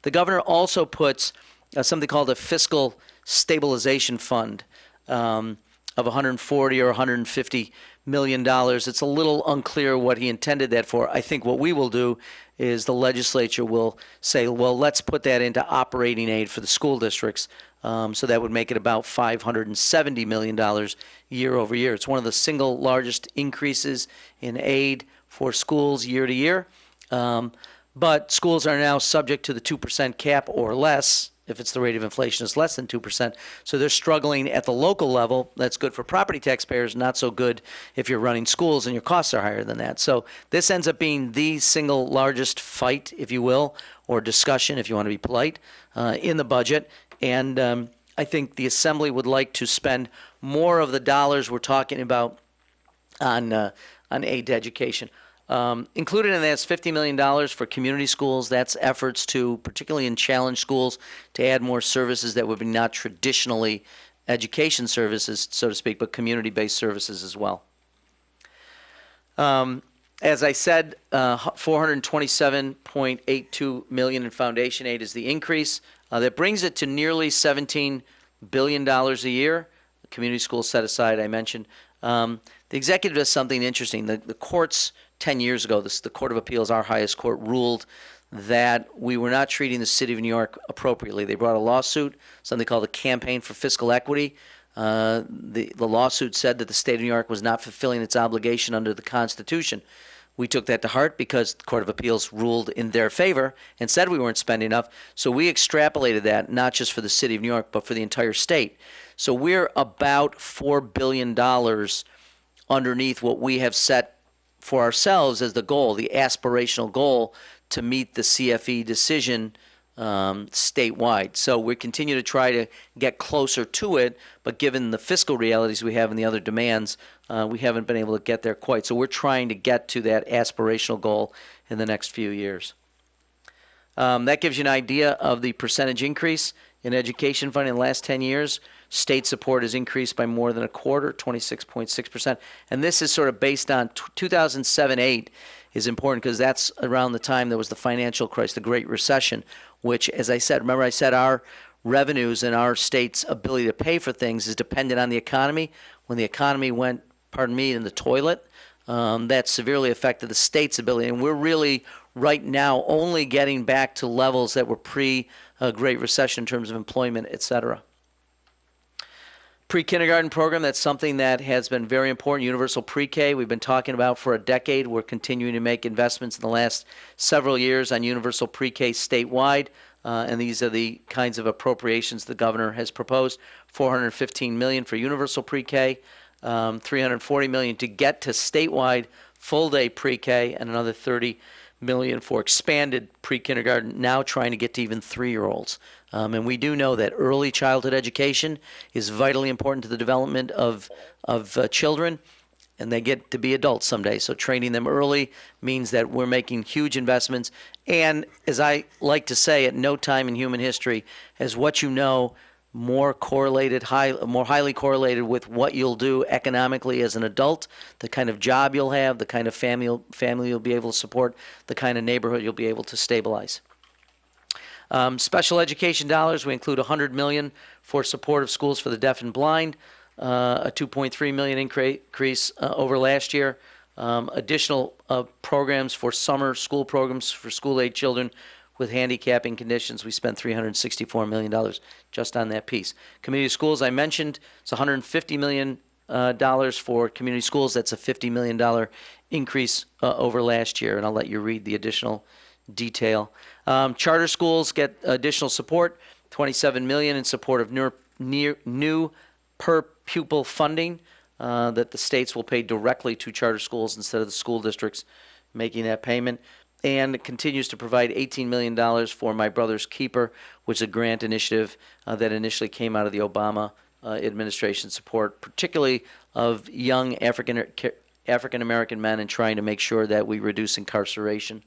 The governor also puts something called a fiscal stabilization fund of 140 or 150 million dollars. It's a little unclear what he intended that for. I think what we will do is the legislature will say, well, let's put that into operating aid for the school districts. So that would make it about $570 million year over year. It's one of the single largest increases in aid for schools year to year. But schools are now subject to the 2% cap or less if it's the rate of inflation is less than 2%. So they're struggling at the local level. That's good for property taxpayers, not so good if you're running schools and your costs are higher than that. So this ends up being the single largest fight, if you will, or discussion, if you want to be polite, in the budget. And I think the Assembly would like to spend more of the dollars we're talking about on aid to education. Included in that is $50 million for community schools. That's efforts to, particularly in challenge schools, to add more services that would be not traditionally education services, so to speak, but community-based services as well. As I said, $427.82 million in foundation aid is the increase. That brings it to nearly $17 billion a year. The community schools set aside, I mentioned. The executive does something interesting. The courts 10 years ago, the Court of Appeals, our highest court, ruled that we were not treating the city of New York appropriately. They brought a lawsuit, something called a campaign for fiscal equity. The lawsuit said that the state of New York was not fulfilling its obligation under the Constitution. We took that to heart because the Court of Appeals ruled in their favor and said we weren't spending enough. So we extrapolated that, not just for the city of New York, but for the entire state. So we're about $4 billion underneath what we have set for ourselves as the goal, the aspirational goal to meet the CFE decision statewide. So we continue to try to get closer to it, but given the fiscal realities we have and the other demands, we haven't been able to get there quite. So we're trying to get to that aspirational goal in the next few years. That gives you an idea of the percentage increase in education funding in the last 10 years. State support has increased by more than a quarter, 26.6%. And this is sort of based on 2007-8 is important because that's around the time there was the financial crisis, the Great Recession, which, as I said, remember I said our revenues and our state's ability to pay for things is dependent on the economy. When the economy went, pardon me, in the toilet, that severely affected the state's ability. And we're really right now only getting back to levels that were pre-Great Recession in terms of employment, et cetera. Pre-kindergarten program, that's something that has been very important. Universal pre-K, we've been talking about for a decade. We're continuing to make investments in the last several years on universal pre-K statewide. And these are the kinds of appropriations the governor has proposed. $415 million for universal pre-K, $340 million to get to statewide full-day pre-K, and another $30 million for expanded pre-kindergarten, now trying to get to even 3-year-olds. And we do know that early childhood education is vitally important to the development of children, and they get to be adults someday. So training them early means that we're making huge investments. And as I like to say, at no time in human history has what you know more highly correlated with what you'll do economically as an adult, the kind of job you'll have, the kind of family you'll be able to support, the kind of neighborhood you'll be able to stabilize. Special education dollars, we include $100 million for support of schools for the deaf and blind, a $2.3 million increase over last year. Additional programs for summer school programs for school-age children with handicapping conditions. We spent $364 million just on that piece. Community schools, I mentioned, it's $150 million for community schools. That's a $50 million increase over last year, and I'll let you read the additional detail. Charter schools get additional support, $27 million in support of new per pupil funding that the states will pay directly to charter schools instead of the school districts making that payment. And it continues to provide $18 million for My Brother's Keeper, which is a grant initiative that initially came out of the Obama administration support, particularly of young African-American men, and trying to make sure that we reduce incarceration.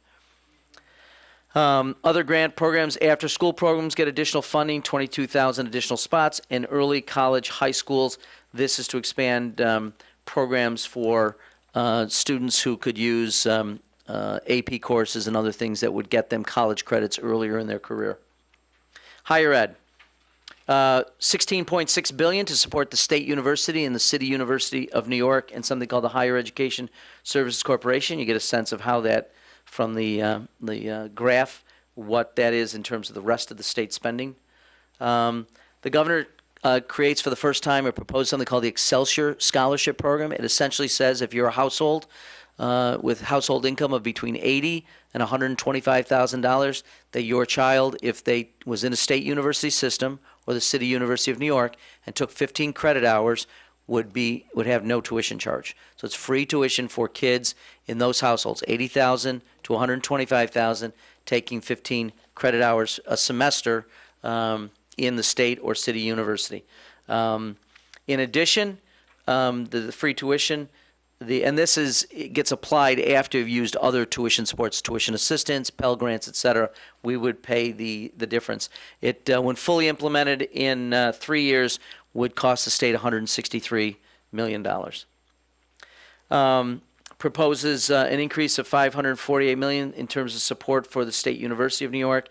Other grant programs, after-school programs get additional funding, 22,000 additional spots, and early college high schools. This is to expand programs for students who could use AP courses and other things that would get them college credits earlier in their career. Higher ed. $16.6 billion to support the State University and the City University of New York, and something called the Higher Education Services Corporation. You get a sense of how that, from the graph, what that is in terms of the rest of the state spending. The governor creates for the first time or proposed something called the Excelsior Scholarship Program. It essentially says if you're a household with household income of between $80,000 and $125,000, that your child, if they was in a state university system or the City University of New York and took 15 credit hours, would have no tuition charge. So it's free tuition for kids in those households, 80,000 to 125,000, taking 15 credit hours a semester in the state or city university. In addition, the free tuition, it gets applied after you've used other tuition supports, tuition assistance, Pell Grants, et cetera. We would pay the difference. It, when fully implemented in 3 years, would cost the state $163 million. Proposes an increase of $548 million in terms of support for the State University of New York.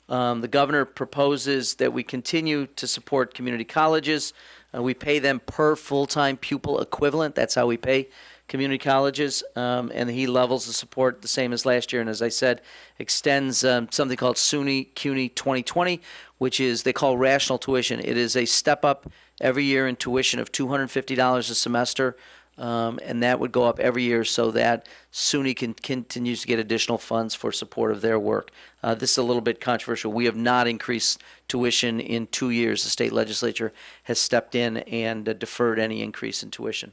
The governor proposes that we continue to support community colleges. We pay them per full-time pupil equivalent. That's how we pay community colleges, and he levels the support the same as last year, and as I said, extends something called SUNY CUNY 2020, which is, they call rational tuition. It is a step up every year in tuition of $250 a semester, and that would go up every year so that SUNY continues to get additional funds for support of their work. This is a little bit controversial. We have not increased tuition in 2 years. The state legislature has stepped in and deferred any increase in tuition.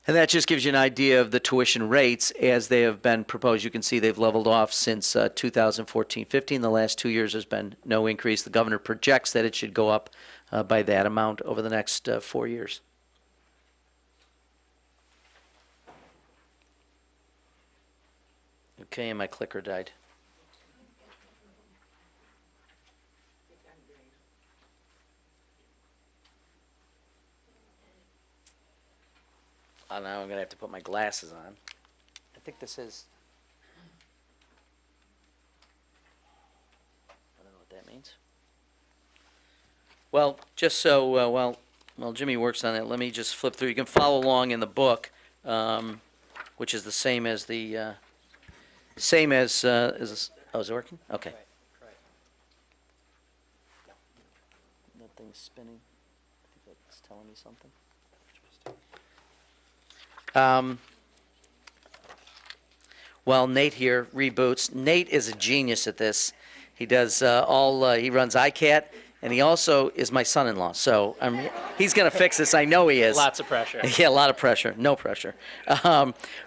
And that just gives you an idea of the tuition rates as they have been proposed. You can see they've leveled off since 2014-15. The last 2 years there's been no increase. The governor projects that it should go up by that amount over the next 4 years. Okay, and my clicker died. Oh, now I'm going to have to put my glasses on. I think this is... I don't know what that means. Well, just so, while Jimmy works on it, let me just flip through. You can follow along in the book, which is the same as the... oh, is it working? Okay. That thing's spinning. I think that's telling me something. Well, Nate here reboots. Nate is a genius at this. He does he runs ICAT, and he also is my son-in-law. So he's going to fix this. I know he is. Lots of pressure. Yeah, a lot of pressure. No pressure.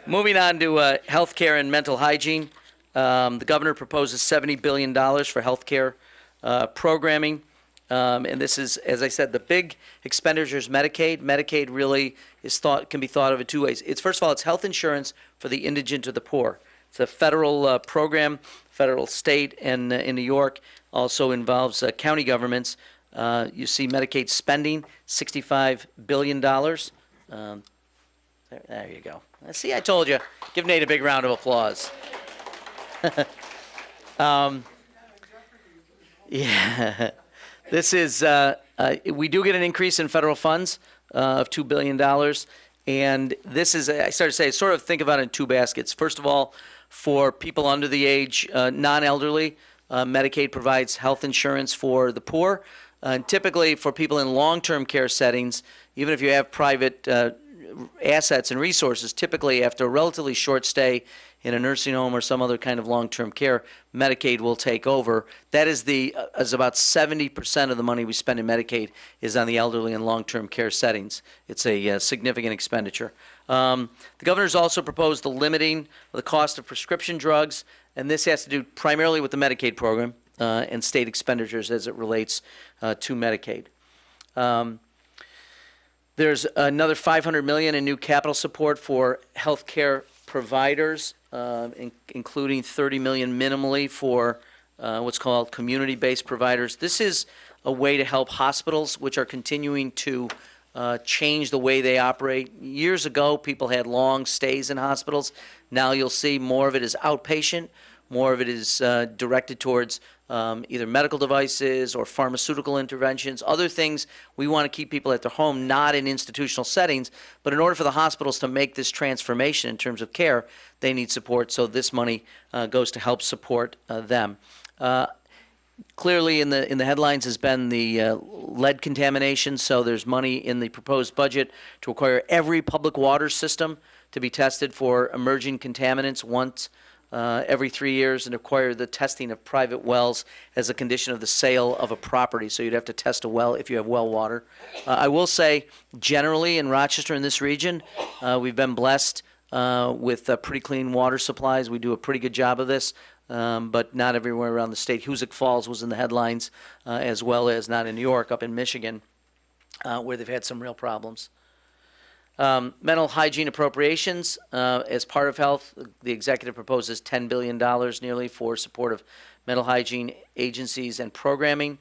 Moving on to healthcare and mental hygiene. The governor proposes $70 billion for healthcare programming. And this is, as I said, the big expenditures Medicaid. Medicaid really can be thought of in two ways. It's, first of all, it's health insurance for the indigent or the poor. It's a federal program, federal, state, and in New York. Also involves county governments. You see Medicaid spending, $65 billion. There you go. See, I told you. Give Nate a big round of applause. Yeah. This is, we do get an increase in federal funds of $2 billion. And this is, I started to say, sort of think about it in two baskets. First of all, for people under the age, non-elderly, Medicaid provides health insurance for the poor. And typically for people in long-term care settings, even if you have private assets and resources, typically after a relatively short stay in a nursing home or some other kind of long-term care, Medicaid will take over. That is about 70% of the money we spend in Medicaid is on the elderly and long-term care settings. It's a significant expenditure. The governor's also proposed the limiting of the cost of prescription drugs, and this has to do primarily with the Medicaid program and state expenditures as it relates to Medicaid. There's another $500 million in new capital support for health care providers, including $30 million minimally for what's called community-based providers. This is a way to help hospitals, which are continuing to change the way they operate. Years ago, people had long stays in hospitals. Now you'll see more of it as outpatient, More of it is directed towards either medical devices or pharmaceutical interventions, other things we want to keep people at their home, not in institutional settings. But in order for the hospitals to make this transformation in terms of care, they need support. So this money goes to help support them. Clearly, in the headlines has been the lead contamination. So there's money in the proposed budget to require every public water system to be tested for emerging contaminants once every 3 years, and require the testing of private wells as a condition of the sale of a property. So you'd have to test a well if you have well water. I will say, generally in Rochester, in this region, we've been blessed with pretty clean water supplies. We do a pretty good job of this, but not everywhere around the state. Hoosick Falls was in the headlines, as well as not in New York, up in Michigan, where they've had some real problems. Mental hygiene appropriations. As part of health, the executive proposes $10 billion nearly for support of mental hygiene agencies and programming.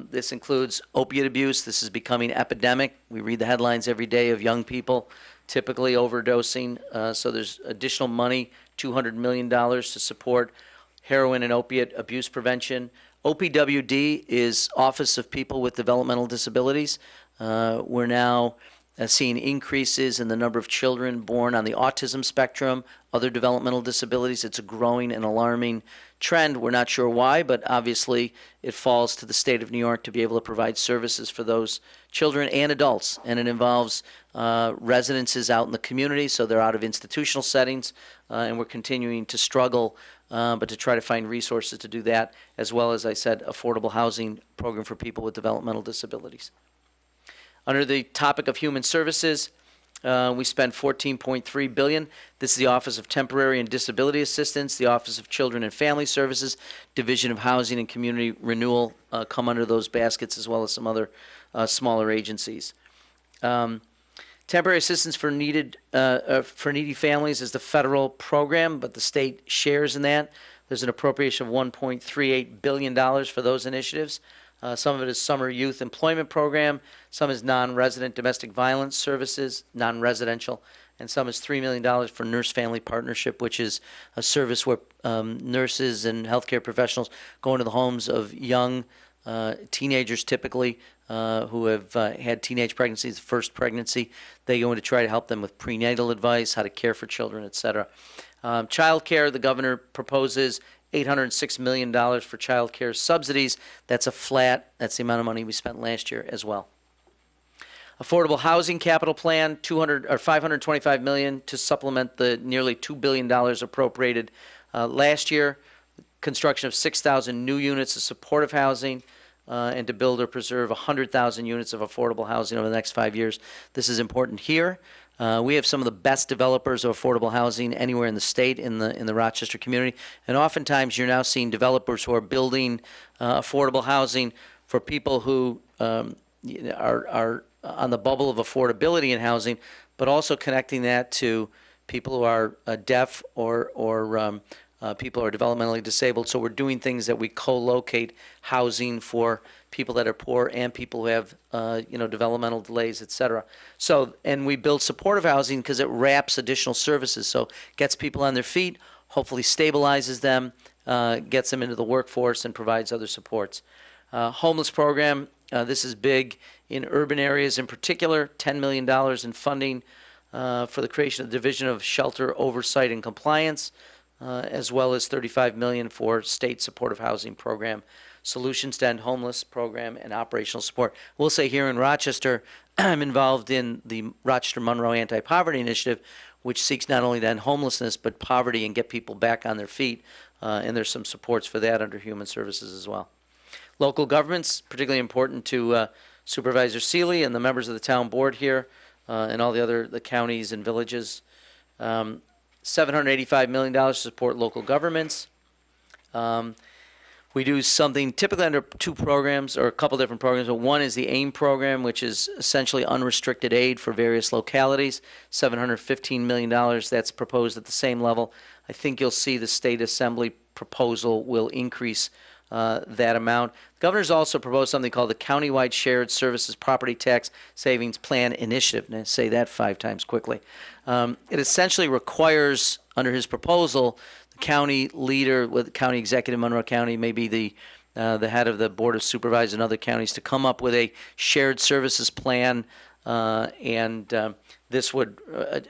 This includes opiate abuse. This is becoming epidemic. We read the headlines every day of young people typically overdosing. So there's additional money, $200 million to support heroin and opiate abuse prevention. OPWD is Office of People with Developmental Disabilities. We're now seeing increases in the number of children born on the autism spectrum, other developmental disabilities. It's a growing and alarming trend. We're not sure why, but obviously it falls to the state of New York to be able to provide services for those children and adults. And it involves residences out in the community, so they're out of institutional settings, and we're continuing to struggle, but to try to find resources to do that, as well as, I said, affordable housing program for people with developmental disabilities. Under the topic of human services, we spend $14.3 billion. This is the Office of Temporary and Disability Assistance, the Office of Children and Family Services, Division of Housing and Community Renewal come under those baskets, as well as some other smaller agencies. Temporary assistance for needy families is the federal program, but the state shares in that. There's an appropriation of $1.38 billion for those initiatives. Some of it is summer youth employment program, some is non-resident domestic violence services, non-residential, and some is $3 million for Nurse Family Partnership, which is a service where nurses and healthcare professionals go into the homes of young teenagers, typically, who have had teenage pregnancies, first pregnancy. They go in to try to help them with prenatal advice, how to care for children, etc. Child care, the governor proposes $806 million for child care subsidies. That's that's the amount of money we spent last year as well. Affordable housing capital plan, $525 million to supplement the nearly $2 billion appropriated last year. Construction of 6,000 new units of supportive housing, and to build or preserve 100,000 units of affordable housing over the next 5 years. This is important here. We have some of the best developers of affordable housing anywhere in the state, in the Rochester community, and oftentimes you're now seeing developers who are building affordable housing for people who are on the bubble of affordability in housing, but also connecting that to people who are deaf or people who are developmentally disabled. So we're doing things that we co-locate housing for people that are poor and people who have developmental delays, et cetera. So, and we build supportive housing because it wraps additional services. So gets people on their feet, hopefully stabilizes them, gets them into the workforce, and provides other supports. Homeless program, this is big in urban areas in particular, $10 million in funding for the creation of the Division of Shelter Oversight and Compliance, as well as $35 million for state supportive housing program, Solutions to End Homeless program, and operational support. We'll say here in Rochester, I'm involved in the Rochester Monroe Anti-Poverty Initiative, which seeks not only to end homelessness, but poverty and get people back on their feet, and there's some supports for that under Human Services as well. Local governments, particularly important to Supervisor Seeley and the members of the town board here, and all the counties and villages. $785 million to support local governments. We do something typically under two programs, or a couple different programs. One is the AIM program, which is essentially unrestricted aid for various localities, $715 million. That's proposed at the same level. I think you'll see the State Assembly proposal will increase that amount. The governor's also proposed something called the Countywide Shared Services Property Tax Savings Plan Initiative. And I say that 5 times quickly. It essentially requires, under his proposal, the county leader, with county executive, Monroe County, maybe the head of the Board of Supervisors in other counties, to come up with a shared services plan, and this would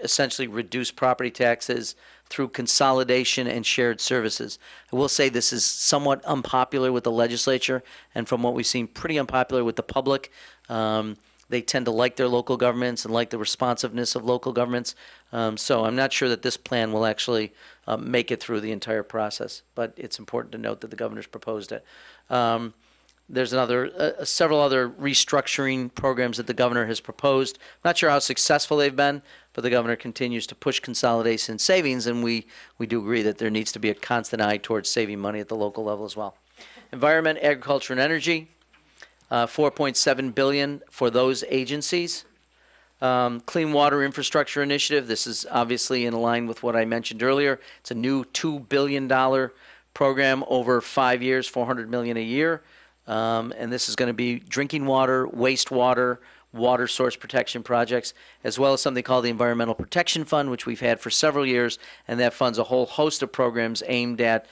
essentially reduce property taxes through consolidation and shared services. I will say this is somewhat unpopular with the legislature, and from what we've seen, pretty unpopular with the public. They tend to like their local governments and like the responsiveness of local governments. So I'm not sure that this plan will actually make it through the entire process, but it's important to note that the governor's proposed it. There's several other restructuring programs that the governor has proposed. Not sure how successful they've been, but the governor continues to push consolidation and savings, and we do agree that there needs to be a constant eye towards saving money at the local level as well. Environment, agriculture, and energy, $4.7 billion for those agencies. Clean Water Infrastructure Initiative, this is obviously in line with what I mentioned earlier. It's a new $2 billion program over 5 years, $400 million a year. And this is going to be drinking water, wastewater, water source protection projects, as well as something called the Environmental Protection Fund, which we've had for several years, and that funds a whole host of programs aimed at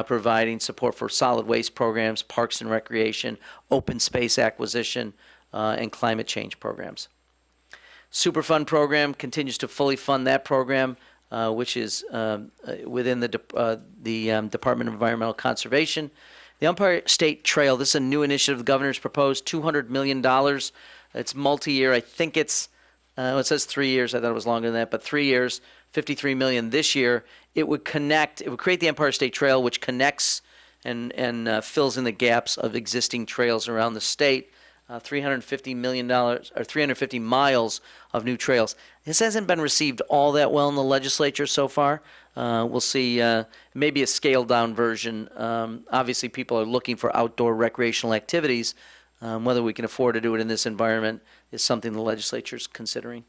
providing support for solid waste programs, parks and recreation, open space acquisition, and climate change programs. Superfund program continues to fully fund that program, which is within the Department of Environmental Conservation. The Empire State Trail, this is a new initiative the governor's proposed, $200 million. It's multi-year. I think it says 3 years. I thought it was longer than that, but 3 years, $53 million this year. It would create the Empire State Trail, which connects and fills in the gaps of existing trails around the state. $350 million, or 350 miles of new trails. This hasn't been received all that well in the legislature so far. We'll see maybe a scaled-down version. Obviously, people are looking for outdoor recreational activities. Whether we can afford to do it in this environment is something the legislature is considering.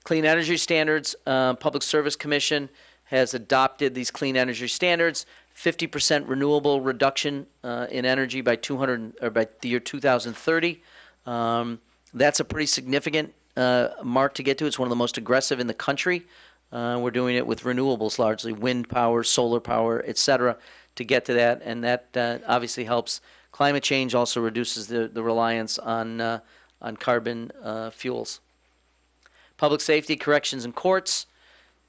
Clean energy standards. Public Service Commission has adopted these clean energy standards. 50% renewable reduction in energy by the year 2030. That's a pretty significant mark to get to. It's one of the most aggressive in the country. We're doing it with renewables largely, wind power, solar power, et cetera, to get to that. And that obviously helps climate change, also reduces the reliance on carbon fuels. Public safety, corrections, and courts.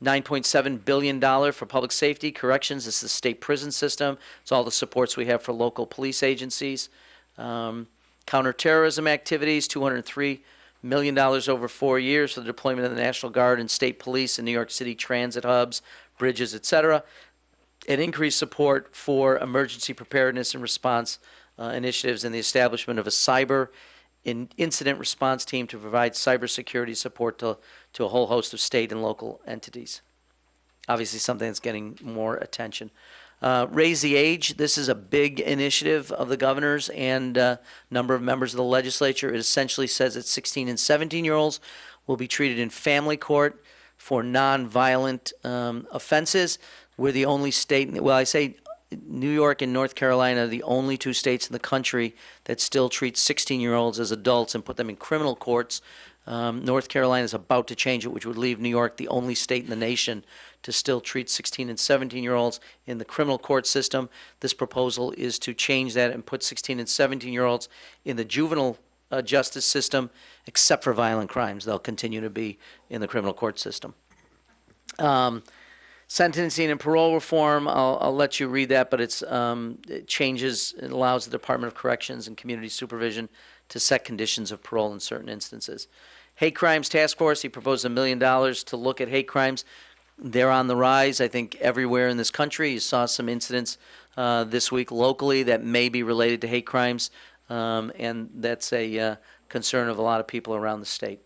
$9.7 billion for public safety, corrections. This is the state prison system. It's all the supports we have for local police agencies. Counterterrorism activities, $203 million over 4 years for the deployment of the National Guard and state police in New York City transit hubs, bridges, etc. And increased support for emergency preparedness and response initiatives and the establishment of a cyber incident response team to provide cybersecurity support to a whole host of state and local entities. Obviously something that's getting more attention. Raise the age. This is a big initiative of the governor's and a number of members of the legislature. It essentially says that 16 and 17-year-olds will be treated in family court for nonviolent offenses. We're the only state, well, I say New York and North Carolina are the only two states in the country that still treat 16-year-olds as adults and put them in criminal courts. North Carolina is about to change it, which would leave New York the only state in the nation to still treat 16 and 17-year-olds in the criminal court system. This proposal is to change that and put 16 and 17-year-olds in the juvenile justice system, except for violent crimes. They'll continue to be in the criminal court system. Sentencing and parole reform, I'll let you read that, but it changes, it allows the Department of Corrections and Community Supervision to set conditions of parole in certain instances. Hate Crimes Task Force, he proposed $1 million to look at hate crimes. They're on the rise, I think, everywhere in this country. You saw some incidents this week locally that may be related to hate crimes, and that's a concern of a lot of people around the state.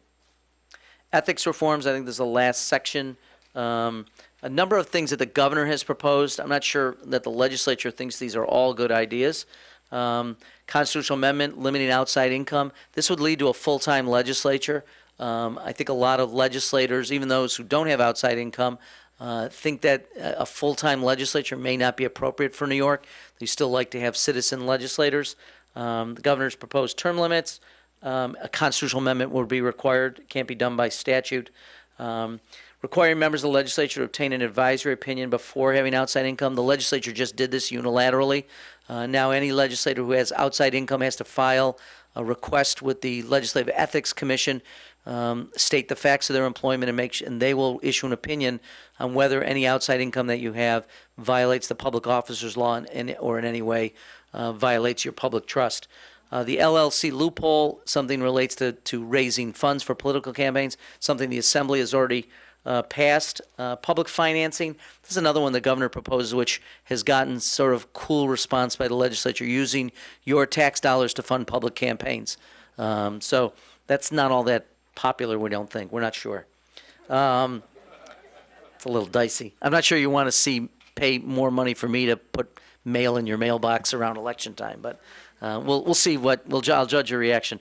Ethics reforms, I think this is the last section. A number of things that the governor has proposed. I'm not sure that the legislature thinks these are all good ideas. Constitutional amendment limiting outside income. This would lead to a full-time legislature. I think a lot of legislators, even those who don't have outside income, think that a full-time legislature may not be appropriate for New York. They still like to have citizen legislators. The governor's proposed term limits. A constitutional amendment would be required. It can't be done by statute. requiring members of the legislature to obtain an advisory opinion before having outside income. The legislature just did this unilaterally. Now any legislator who has outside income has to file a request with the Legislative Ethics Commission, state the facts of their employment, and they will issue an opinion on whether any outside income that you have violates the public officers law or in any way violates your public trust. The LLC loophole, something relates to raising funds for political campaigns, something the Assembly has already passed. Public financing, this is another one the governor proposes, which has gotten sort of cool response by the legislature, using your tax dollars to fund public campaigns. So that's not all that popular, we don't think. We're not sure. It's a little dicey. I'm not sure you want to pay more money for me to put mail in your mailbox around election time, but we'll see I'll judge your reaction.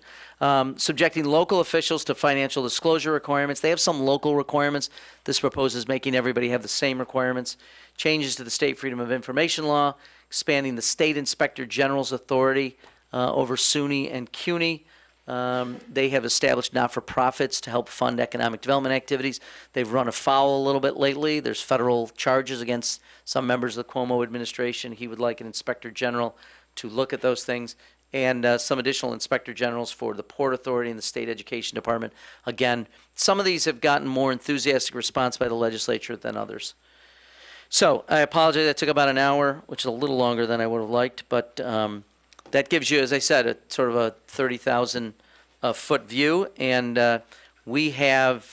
Subjecting local officials to financial disclosure requirements. They have some local requirements. This proposes making everybody have the same requirements. Changes to the state freedom of information law, expanding the state inspector general's authority over SUNY and CUNY. They have established not-for-profits to help fund economic development activities. They've run afoul a little bit lately. There's federal charges against some members of the Cuomo administration. He would like an inspector general to look at those things, and some additional inspector generals for the Port Authority and the State Education Department. Again, some of these have gotten more enthusiastic response by the legislature than others. So I apologize, that took about an hour, which is a little longer than I would have liked, but that gives you, as I said, a sort of a 30,000 foot view, and we have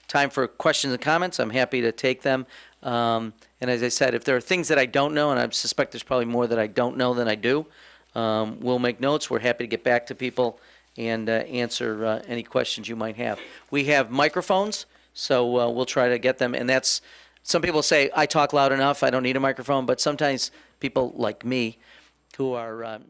time for questions and comments. I'm happy to take them. And as I said, if there are things that I don't know, and I suspect there's probably more that I don't know than I do, we'll make notes. We're happy to get back to people and answer any questions you might have. We have microphones, so we'll try to get them. And that's, some people say, I talk loud enough, I don't need a microphone, but sometimes people like me who are